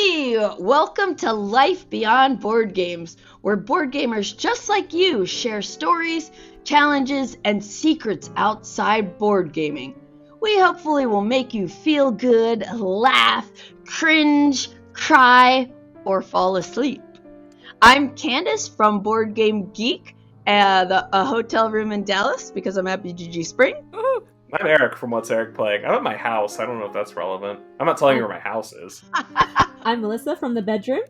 Hey, welcome to Life Beyond Board Games, where board gamers just like you share stories, challenges, and secrets outside board gaming. We hopefully will make you feel good, laugh, cringe, cry, or fall asleep. I'm Candace from Board Game Geek, a hotel room in Dallas because I'm at BGG Spring. I'm Eric from What's Eric Playing. I'm at my house. I don't know if that's relevant. I'm not telling you where my house is. I'm Melissa from the bedroom.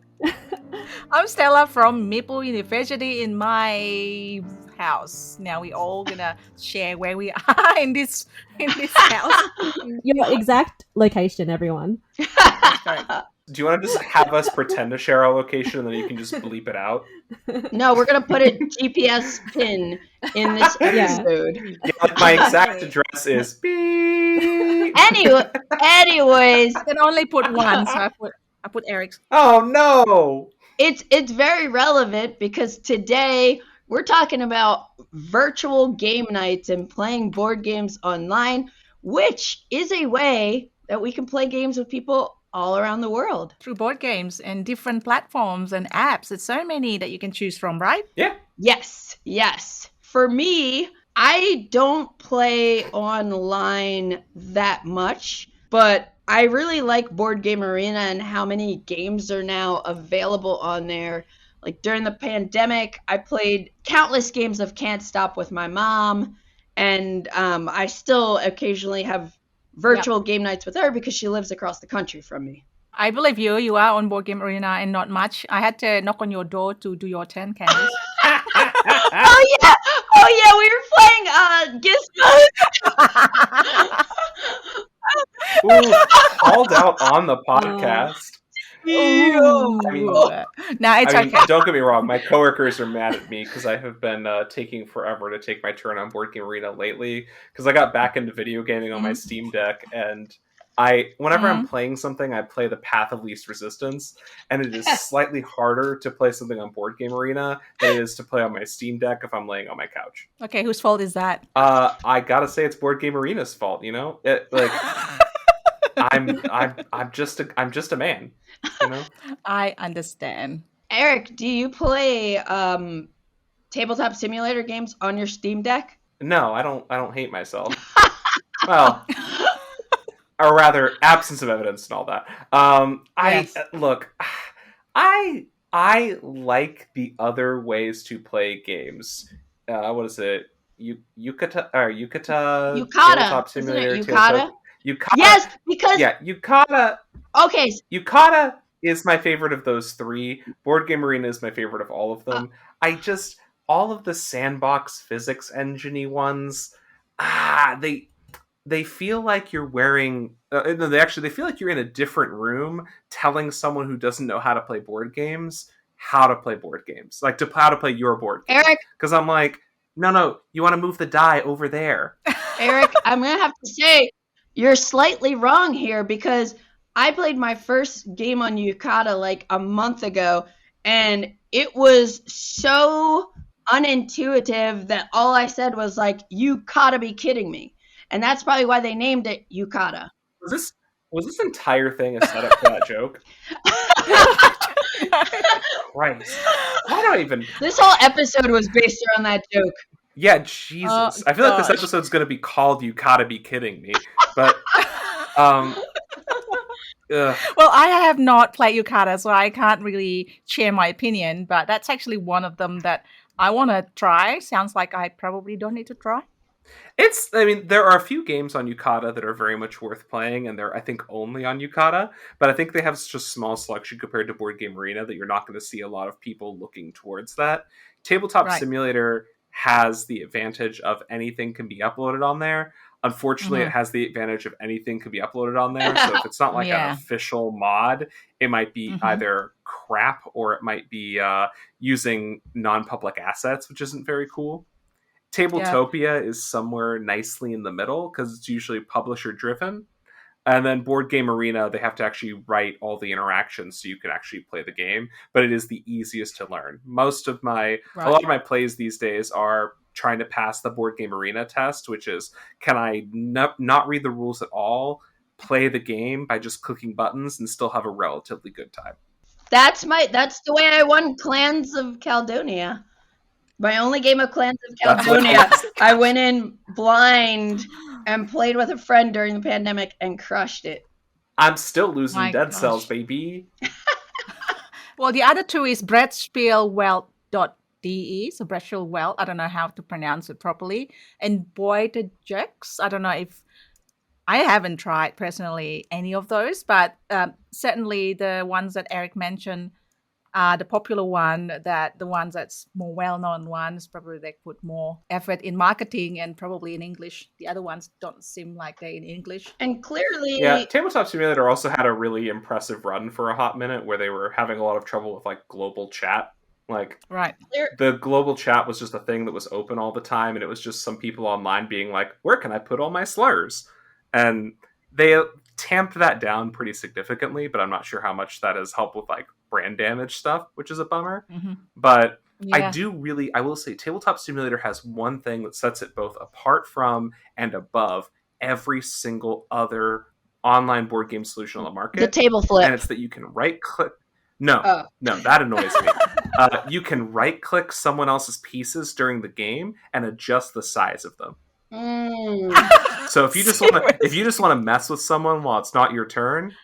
I'm Stella from Maple University in my house. Now we all gonna share where we are in this house. Your exact location, everyone. That's correct. Do you want to just have us pretend to share our location and then you can just bleep it out? No, we're going to put a GPS pin in this episode. Yeah, like my exact address is beep. Anyways, I can only put one, so I put Eric's. Oh no! It's very relevant because today we're talking about virtual game nights and playing board games online, which is a way that we can play games with people all around the world. Through board games and different platforms and apps. It's so many that you can choose from, right? Yeah. Yes. For me, I don't play online that much, but I really like Board Game Arena and how many games are now available on there. Like during the pandemic, I played countless games of Can't Stop with my mom, and I still occasionally have virtual game nights with her because she lives across the country from me. I believe you. You are on Board Game Arena and not much. I had to knock on your door to do your turn, Candice. Oh yeah, we were playing Gizmos. Ooh, called out on the podcast. It's okay. Don't get me wrong. My coworkers are mad at me because I have been taking forever to take my turn on Board Game Arena lately. Because I got back into video gaming on my Steam Deck, and whenever I'm playing something, I play the Path of Least Resistance, and it is slightly harder to play something on Board Game Arena than it is to play on my Steam Deck if I'm laying on my couch. Okay, whose fault is that? I gotta say it's Board Game Arena's fault. You know, I'm just a man. You know? I understand. Eric, do you play tabletop simulator games on your Steam Deck? No, I don't hate myself. Well, or rather, absence of evidence and all that. Yes. I like the other ways to play games. What is it? Yukata. Tabletop simulator. Yukata. Yukata. Yes, because Yukata. Okay. Yukata is my favorite of those three. Board Game Arena is my favorite of all of them. All of the sandbox physics engine-y ones, they feel like you're wearing. They feel like you're in a different room, telling someone who doesn't know how to play board games how to play board games, like how to play your board game. Eric, because I'm like, no, you want to move the die over there. Eric, I'm gonna have to say you're slightly wrong here because I played my first game on Yukata like a month ago, and it was so unintuitive that all I said was like, "You gotta be kidding me," and that's probably why they named it Yukata. Was this entire thing a setup for that joke? Christ, why do I even? This whole episode was based around that joke. Yeah, Jesus. I feel like this episode's going to be called "You Gotta Be Kidding Me," but Well, I have not played Yukata, so I can't really share my opinion. But that's actually one of them that I want to try. Sounds like I probably don't need to try. There are a few games on Yukata that are very much worth playing, and they're, I think, only on Yukata, but I think they have such a small selection compared to Board Game Arena that you're not going to see a lot of people looking towards that. Tabletop Simulator has the advantage of anything can be uploaded on there. Unfortunately, it has the advantage of anything can be uploaded on there, so if it's not like an official mod, it might be either crap or it might be using non-public assets, which isn't very cool. Tabletopia is somewhere nicely in the middle because it's usually publisher driven. And then Board Game Arena, they have to actually write all the interactions so you can actually play the game. But it is the easiest to learn. A lot of my plays these days are trying to pass the Board Game Arena test, which is, can I not read the rules at all, play the game by just clicking buttons and still have a relatively good time. That's the way I won Clans of Caledonia. My only game of Clans of That's what- Caledonia. I went in blind and played with a friend during the pandemic and crushed it. I'm still losing My Dead gosh. Cells, baby. Well, the other two is brettspielwelt.de, so Brettspielwelt, I don't know how to pronounce it properly, and Boytejux. I don't know if I haven't tried personally any of those, but certainly the ones that Eric mentioned are the popular one. That the ones that's more well-known ones, probably they put more effort in marketing and probably in English. The other ones don't seem like they're in English. And clearly, Yeah, Tabletop Simulator also had a really impressive run for a hot minute where they were having a lot of trouble with like global chat. Like Right. the global chat was just a thing that was open all the time, and it was just some people online being like, "Where can I put all my slurs?" And they tamped that down pretty significantly, but I'm not sure how much that has helped with like brand damage stuff, which is a bummer. Mm-hmm. But Yeah. I will say Tabletop Simulator has one thing that sets it both apart from and above every single other online board game solution on the market. the table flip. And it's that you can right click. No, Oh. no, that annoys me. You can right click someone else's pieces during the game and adjust the size of them. So if you just want to mess with someone while it's not your turn,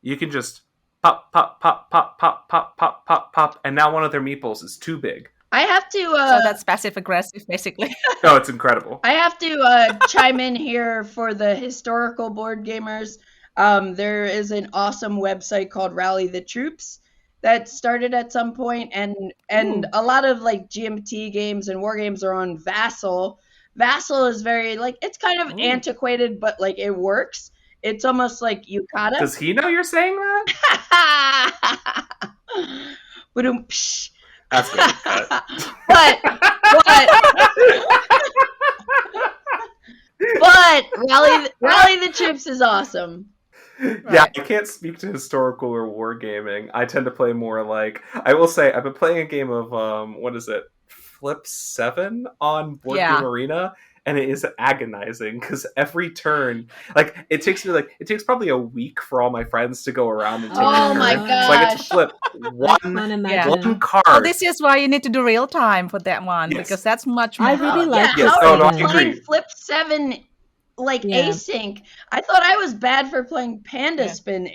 you can just pop, pop, pop, pop, pop, pop, pop, pop, pop, and now one of their meeples is too big. I have to. So that's passive aggressive, basically. Oh, it's incredible. I have to chime in here for the historical board gamers. There is an awesome website called Rally the Troops that started at some point, and a lot of like GMT games and war games are on Vassal. Vassal is very like it's kind of antiquated, but like it works. It's almost like Yukata. Does he know you're saying that? Ba-dum-psh. That's good. but Rally the Troops is awesome. Yeah, I can't speak to historical or wargaming. I tend to play more like I will say I've been playing a game of what is it? Flip 7 on Board Game Arena, and it is agonizing because every turn, like it takes probably a week for all my friends to go around and take Oh a turn. my So I get to gosh. flip one card. Oh, this is why you need to do real time for that one, Yes. because that's much more. I really like yeah, this how Oh, are no, you I playing agree. Flip 7 like Yeah. async? I thought I was bad for playing Panda Yeah. Spin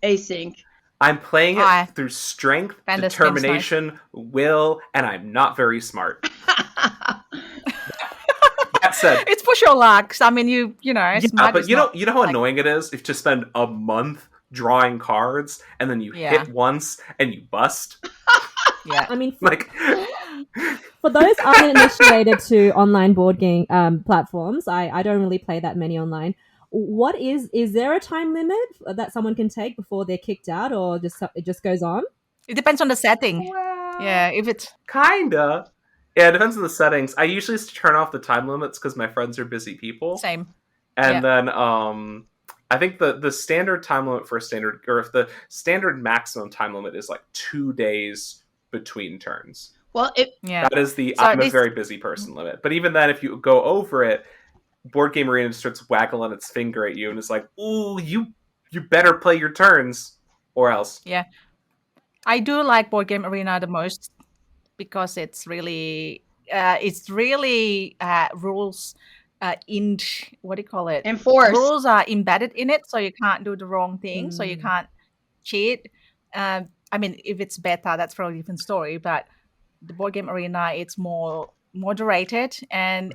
async. I'm playing it Aye. through strength, Panda Spin's nice. determination, will, and I'm not very smart. That said, It's push your luck. I mean, you know, yeah, smart but is you know not how like- annoying it is if to spend a month drawing cards and then you hit once and you bust. Yeah. I mean, Like, for those uninitiated to online board game platforms, I don't really play that many online. What is there a time limit that someone can take before they're kicked out, or it just goes on? It depends on the setting. well, Yeah, if it's kinda. Yeah, it depends on the settings. I usually turn off the time limits because my friends are busy people. same. And then I think the standard time limit for a standard, or if the standard maximum time limit is like 2 days between turns. Well, Yeah. That is the So I'm a this- very busy person limit. But even then, if you go over it, Board Game Arena starts waggling its finger at you and is like, "Ooh, you better play your turns, or else." I do like Board Game Arena the most because it's really rules in what do you call it? enforce. Rules are embedded in it, so you can't do the wrong thing, so you can't cheat. I mean, if it's beta, that's probably a different story. But the Board Game Arena, it's more moderated, and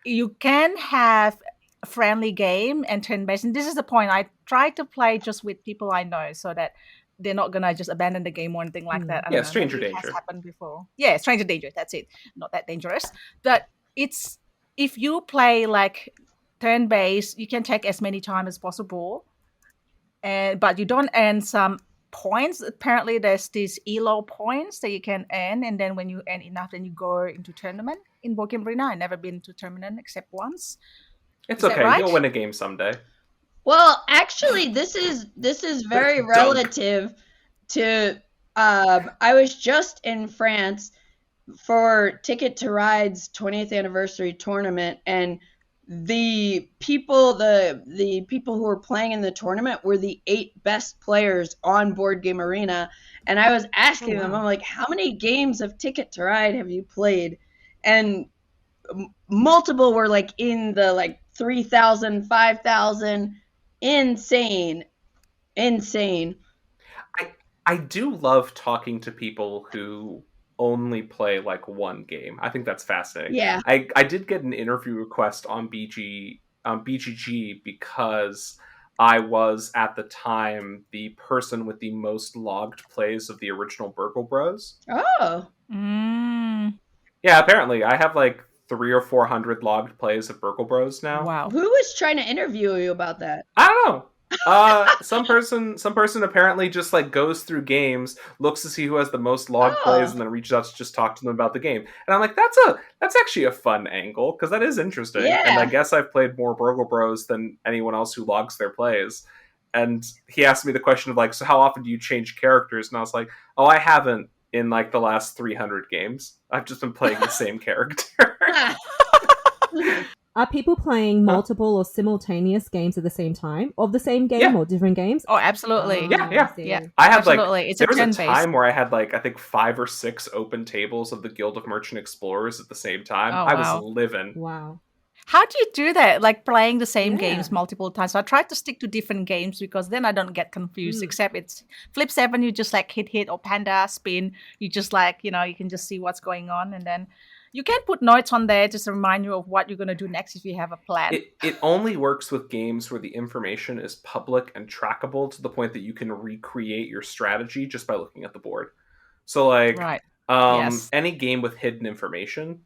you can have a friendly game and turn-based. And this is the point. I try to play just with people I know, so that they're not gonna just abandon the game or anything like that. I Yeah, don't know, stranger maybe it danger. has happened before. Yeah, stranger danger. That's it. Not that dangerous, but it's if you play like turn-based, you can take as many time as possible, but you don't earn some points. Apparently, there's these ELO points that you can earn, and then when you earn enough, then you go into tournament in Board Game Arena. I've never been to tournament except once. It's Is that okay. right? You'll win a game someday. Well, actually, this is very Dunk. relative to. I was just in France for Ticket to Ride's 20th anniversary tournament, and the people who were playing in the tournament were the 8 best players on Board Game Arena, and I was asking them, I'm like, how many games of Ticket to Ride have you played? And multiple were like in the like 3,000, 5,000. Insane. I do love talking to people who only play like one game. I think that's fascinating. Yeah. I did get an interview request on BGG because I was at the time the person with the most logged plays of the original Burgle Bros. Oh. Yeah, apparently I have like 300 or 400 logged plays of Burgle Bros now. Wow. Who was trying to interview you about that? I don't know. Some person apparently just like goes through games, looks to see who has the most log plays, and then reaches out to just talk to them about the game. And I'm like, that's actually a fun angle because that is interesting. Yeah. And I guess I've played more Burgle Bros than anyone else who logs their plays. And he asked me the question of like, so how often do you change characters? And I was like, oh, I haven't in like the last 300 games. I've just been playing the same character. Are people playing multiple or simultaneous games at the same time of the same game or different games? Oh, absolutely. Yeah. I had Absolutely. like It's there was a gen-based. time where I had like I think 5 or 6 open tables of the Guild of Merchant Explorers at the same time. Oh, I wow. was living. Wow. How do you do that? Like playing the same Yeah. games multiple times. So I try to stick to different games because then I don't get confused. Except it's Flip 7, you just like hit, or Panda, spin. You just like, you can just see what's going on. And then you can put notes on there just to remind you of what you're going to do next if you have a plan. It only works with games where the information is public and trackable to the point that you can recreate your strategy just by looking at the board. So like Right. Yes. any game with hidden information,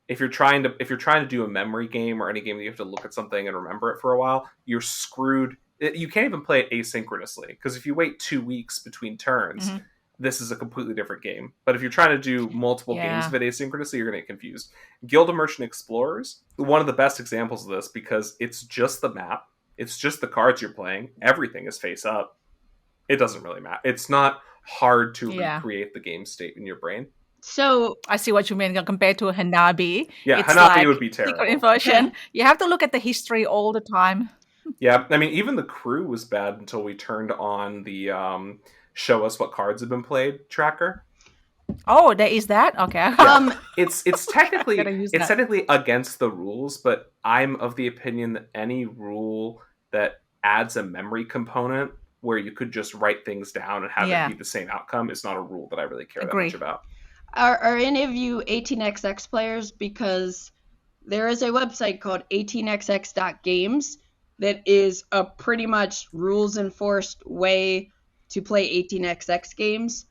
if you're trying to do a memory game or any game that you have to look at something and remember it for a while, you're screwed. You can't even play it asynchronously because if you wait 2 weeks between turns, this is a completely different game. But if you're trying to do multiple games of it asynchronously, you're going to get confused. Guild of Merchant Explorers, one of the best examples of this because it's just the map. It's just the cards you're playing. Everything is face up. It doesn't really matter. It's not hard to recreate the game state in your brain. So I see what you mean compared to Hanabi. Yeah, it's Hanabi like would be terrible. Secret inversion. You have to look at the history all the time. Yeah, I mean, even the crew was bad until we turned on the show us what cards have been played tracker. Oh, there is that? Okay. It's technically Gotta use it's that. technically against the rules, but I'm of the opinion that any rule that adds a memory component where you could just write things down and have it be the same outcome is not a rule that I really care that much about. Are any of you 18xx players? Because there is a website called 18xx.games that is a pretty much rules enforced way to play 18xx games,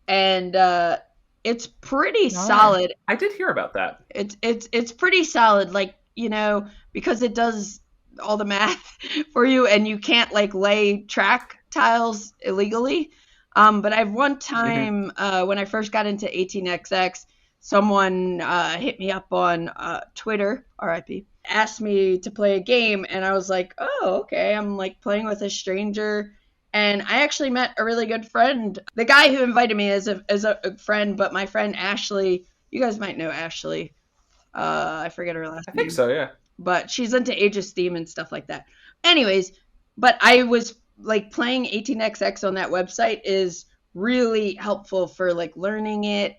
and it's pretty solid. I did hear about that. It's pretty solid, like, because it does all the math for you, and you can't like lay track tiles illegally. But I've one time when I first got into 18xx, someone hit me up on Twitter, RIP, asked me to play a game, and I was like, oh, okay. I'm like playing with a stranger, and I actually met a really good friend. The guy who invited me is a friend, but my friend Ashley, you guys might know Ashley. I forget her last name. I think so, yeah. But she's into Age of Steam and stuff like that. Anyways, but I was like playing 18xx on that website is really helpful for like learning it,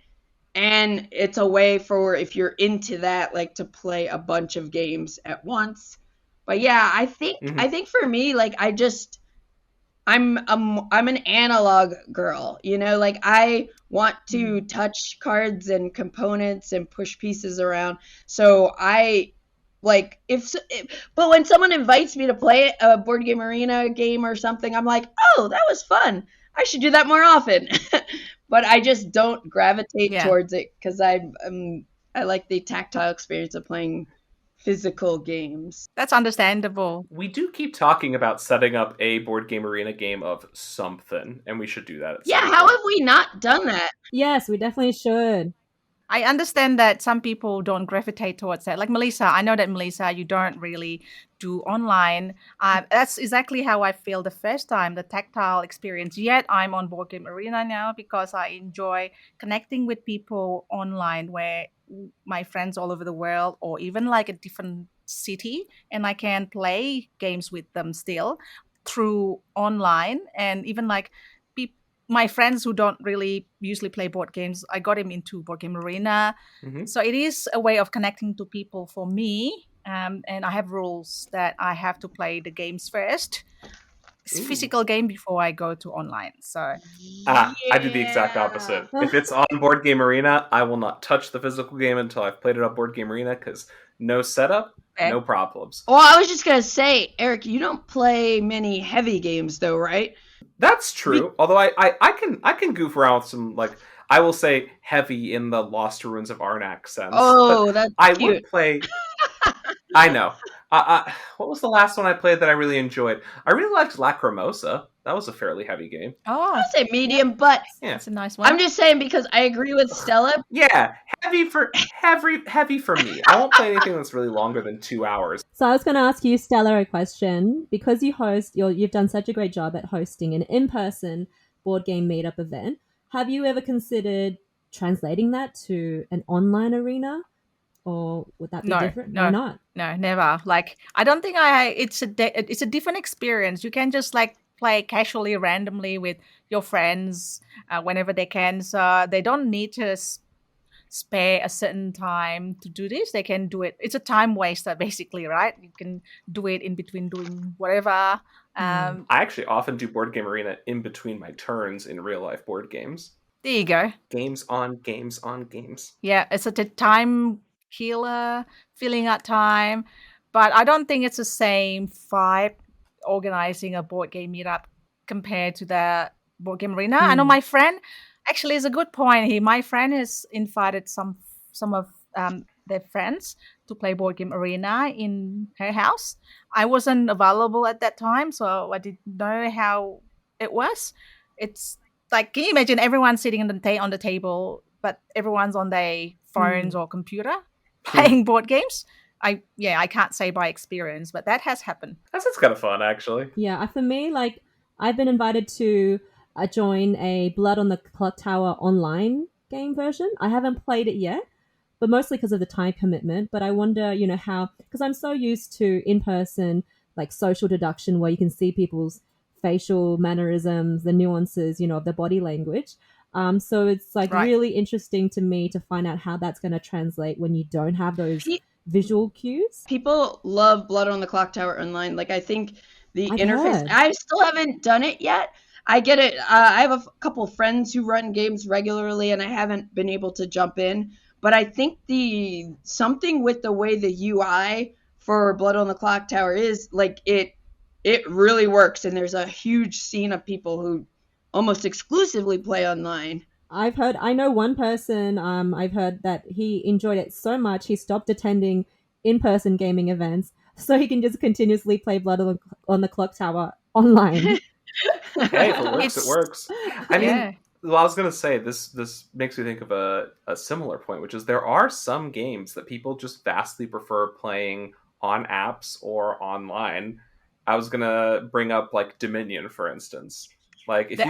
and it's a way for if you're into that, like, to play a bunch of games at once. But yeah, I think for me, like, I'm an analog girl, like I want to touch cards and components and push pieces around. So I like but when someone invites me to play a Board Game Arena game or something, I'm like, oh, that was fun. I should do that more often. But I just don't gravitate towards it because I like the tactile experience of playing physical games. That's understandable. We do keep talking about setting up a Board Game Arena game of something, and we should do that. How have we not done that? Yes, we definitely should. I understand that some people don't gravitate towards that. Like Melissa, I know that Melissa, you don't really do online. That's exactly how I feel the first time, the tactile experience. Yet I'm on Board Game Arena now because I enjoy connecting with people online where my friends all over the world or even like a different city, and I can play games with them still through online. And even like my friends who don't really usually play board games, I got him into Board Game Arena. Mhm. So it is a way of connecting to people for me. And I have rules that I have to play the games first, Ooh. physical game, before I go to online. So I do the exact opposite. If it's on Board Game Arena, I will not touch the physical game until I've played it on Board Game Arena, because no setup, Okay. no problems. Well, I was just gonna say, Eric, you don't play many heavy games though, right? That's true. Although I can goof around with some, like, I will say heavy in the Lost Ruins of Arnak sense. Oh, but that's I cute. would play. I know. What was the last one I played that I really enjoyed? I really liked Lacrimosa. That was a fairly heavy game. oh, I'd say medium, but Yeah. that's a nice one. I'm just saying because I agree with Stella. Yeah, heavy for me. I won't play anything that's really longer than 2 hours. So I was going to ask you, Stella, a question. Because you've done such a great job at hosting an in-person board game meetup event. Have you ever considered translating that to an online arena? Or would that be different? No. Why not? No, never. Like, I don't think it's a different experience. You can just like play casually, randomly with your friends whenever they can. So they don't need to spare a certain time to do this. They can do it. It's a time waster, basically, right? You can do it in between doing whatever. I actually often do Board Game Arena in between my turns in real life board games. There you go. Games on games on games. Yeah, it's a time killer, filling out time. But I don't think it's the same vibe organizing a board game meetup compared to the Board Game Arena. I know my friend, actually, it's a good point here. My friend has invited some of their friends to play Board Game Arena in her house. I wasn't available at that time, so I didn't know how it was. It's like, can you imagine everyone sitting on the table, but everyone's on their phones or computer playing board games? I can't say by experience, but that has happened. That's kind of fun, actually. Yeah, for me, like, I've been invited to join a Blood on the Clock Tower online game version. I haven't played it yet, but mostly because of the time commitment. But I wonder, how, because I'm so used to in-person, like, social deduction where you can see people's facial mannerisms, the nuances, of their body language. So it's like really interesting to me to find out how that's going to translate when you don't have those visual cues. People love Blood on the Clock Tower online. Like, I think the I've interface, heard. I still haven't done it yet. I get it. I have a couple friends who run games regularly, and I haven't been able to jump in. But I think something with the way the UI for Blood on the Clock Tower is, like, it really works, and there's a huge scene of people who almost exclusively play online. I know one person, I've heard that he enjoyed it so much he stopped attending in-person gaming events so he can just continuously play Blood on the Clock Tower online. Hey, if it works, it works. I mean, well, I was going to say, this makes me think of a similar point, which is there are some games that people just vastly prefer playing on apps or online. I was going to bring up, like, Dominion, for instance. Like, if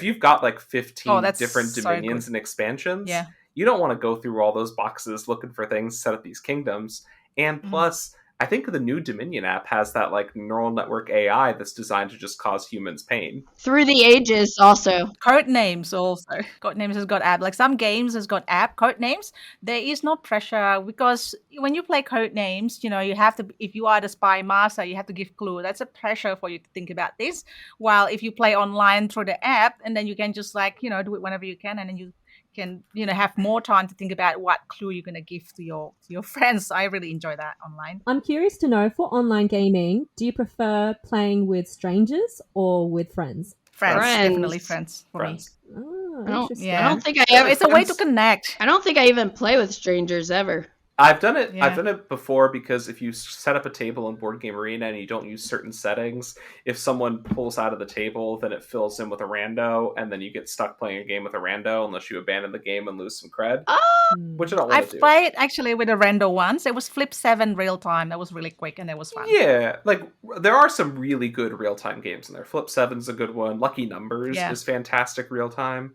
you've got like 15 different dominions and expansions, you don't want to go through all those boxes looking for things, set up these kingdoms. And plus, I think the new Dominion app has that, like, neural network AI that's designed to just cause humans pain. Through the Ages also. Codenames also. Codenames has got app. Like, some games has got app Codenames. There is no pressure because when you play Codenames, you have to, if you are the spy master, you have to give clue. That's a pressure for you to think about this. While if you play online through the app, and then you can just, like, do it whenever you can, and then you can have more time to think about what clue you're going to give to your friends. I really enjoy that online. I'm curious to know, for online gaming, do you prefer playing with strangers or with friends? Friends. Definitely friends for me. Oh, interesting. I don't think I ever. It's a way to connect. I don't think I even play with strangers ever. I've done it. I've done it before, because if you set up a table in Board Game Arena and you don't use certain settings, if someone pulls out of the table, then it fills in with a rando, and then you get stuck playing a game with a rando unless you abandon the game and lose some cred. Which I don't want to do. I've played actually with a rando once. It was Flip 7 real time. That was really quick and it was fun. Yeah, like, there are some really good real time games in there. Flip 7's a good one. Lucky Numbers is fantastic real time.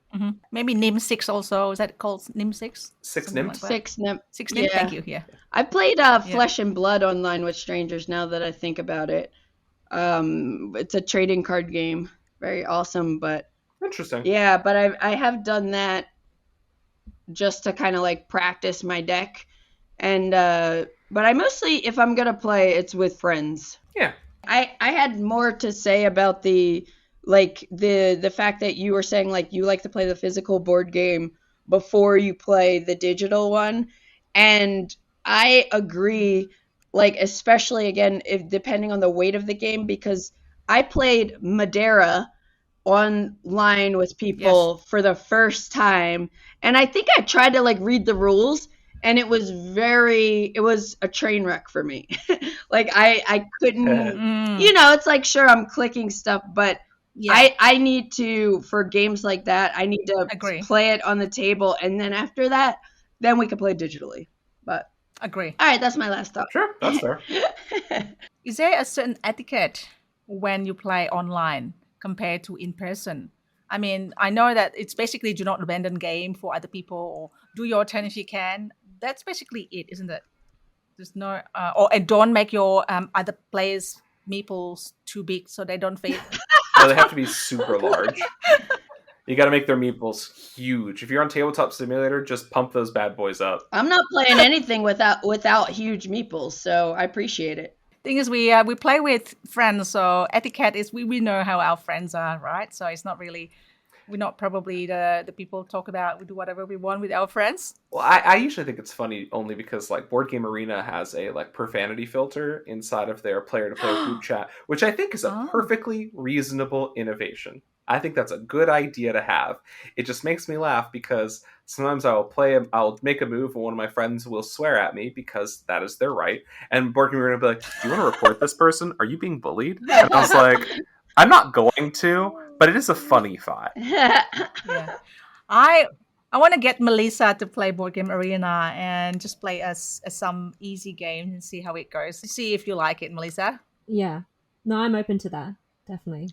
Maybe Nim 6 also. Is that called Nim 6? Six Nim? Six Nim. Thank Thank you. Yeah. I played Flesh and Blood online with strangers now that I think about it. It's a trading card game. Very awesome, but Interesting. yeah, but I have done that just to kind of like practice my deck. And but I mostly, if I'm gonna play, it's with friends. Yeah. I had more to say about the fact that you were saying like you like to play the physical board game before you play the digital one, and I agree, like especially again if depending on the weight of the game, because I played Madeira online with people for the first time, and I think I tried to like read the rules, and it was a train wreck for me. Like I couldn't, it's like sure I'm clicking stuff, but I need to, for games like that, I need to play it on the table, and then after that, then we can play digitally. But agree. All right, that's my last thought. Sure, that's fair. Is there a certain etiquette when you play online compared to in person? I mean, I know that it's basically do not abandon game for other people or do your turn if you can. That's basically it, isn't it? There's no, and don't make your other players' meeples too big so they don't fit. So they have to be super large. You got to make their meeples huge. If you're on Tabletop Simulator, just pump those bad boys up. I'm not playing anything without huge meeples, so I appreciate it. Thing is, we play with friends, so etiquette is we know how our friends are, right? So it's not really, we're not probably the people talk about, we do whatever we want with our friends. Well, I usually think it's funny only because like Board Game Arena has a like profanity filter inside of their player-to-player group chat, which I think is a perfectly reasonable innovation. I think that's a good idea to have. It just makes me laugh because sometimes I'll make a move and one of my friends will swear at me because that is their right. And Board Game Arena will be like, "Do you want to report this person? Are you being bullied?" And I was like, "I'm not going to, but it is a funny thought." Yeah. I want to get Melissa to play Board Game Arena and just play us some easy games and see how it goes. See if you like it, Melissa. Yeah. No, I'm open to that. Definitely.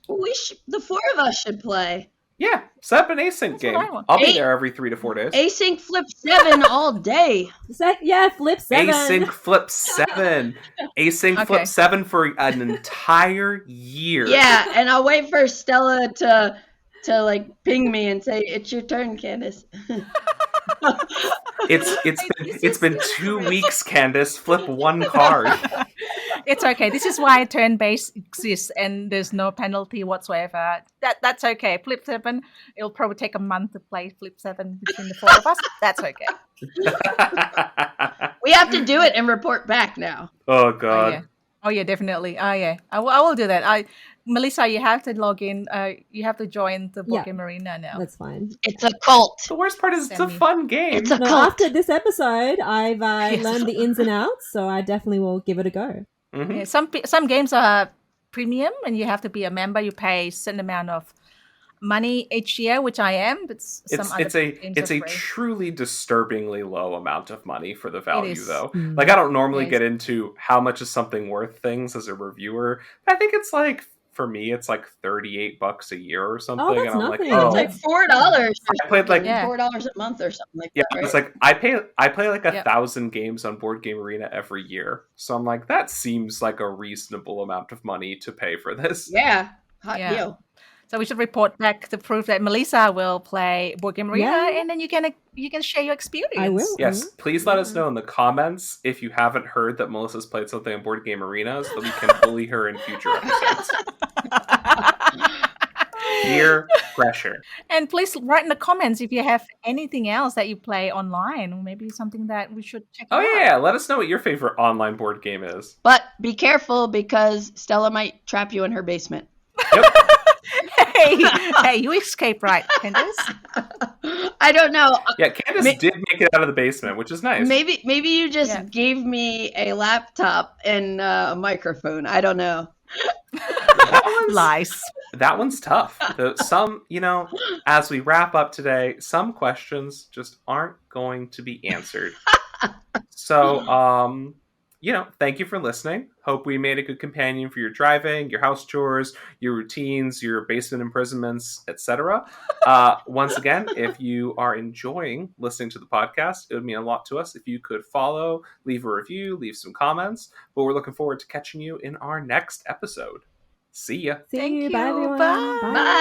The four of us should play. Yeah, set up an async game. I'll be there every 3 to 4 days. Async flip 7 all day. Flip 7. Async flip 7. Async flip 7 for an entire year. Yeah, and I'll wait for Stella to like ping me and say, "It's your turn, Candace." It's been 2 weeks, Candace. Flip 1 card. It's okay. This is why turn-based exists, and there's no penalty whatsoever. That's okay. Flip 7. It'll probably take a month to play Flip 7 between the four of us. That's okay. We have to do it and report back now. Oh God. Oh yeah, definitely. Oh yeah, I will do that. Melissa, you have to log in. You have to join the Board Game Arena now. That's fine. It's a cult. The worst part is it's a fun game. It's a cult. After this episode, I've learned the ins and outs, so I definitely will give it a go. Mm-hmm. Yeah, some games are premium, and you have to be a member. You pay a certain amount of money each year, which I am. But it's a truly disturbingly low amount of money for the value, though. Like I don't normally get into how much is something worth things as a reviewer. I think it's like, for me, it's like $38 a year or something. Oh, that's and I'm nothing. It's like $4. I played like $4 a month or something like that. Yeah, right? it's like I play like 1,000 games on Board Game Arena every year. So I'm like, that seems like a reasonable amount of money to pay for this. Yeah, hot deal. So we should report back to prove that Melissa will play Board Game Arena, and then you can share your experience. I will. Yes, please let us know in the comments if you haven't heard that Melissa's played something on Board Game Arena, so that we can bully her in future episodes. Peer pressure. And please write in the comments if you have anything else that you play online, or maybe something that we should check out. Oh yeah, let us know what your favorite online board game is. But be careful because Stella might trap you in her basement. Yep. Hey, you escaped, right, Candace? I don't know. Yeah, Candace did make it out of the basement, which is nice. Maybe you just gave me a laptop and a microphone. I don't know. Lies. That one's tough. Some, as we wrap up today, some questions just aren't going to be answered. So, thank you for listening. Hope we made a good companion for your driving, your house chores, your routines, your basement imprisonments, etc. Once again, if you are enjoying listening to the podcast, it would mean a lot to us if you could follow, leave a review, leave some comments. But we're looking forward to catching you in our next episode. See ya. See Thank you. Bye, you. everyone. Bye. Bye.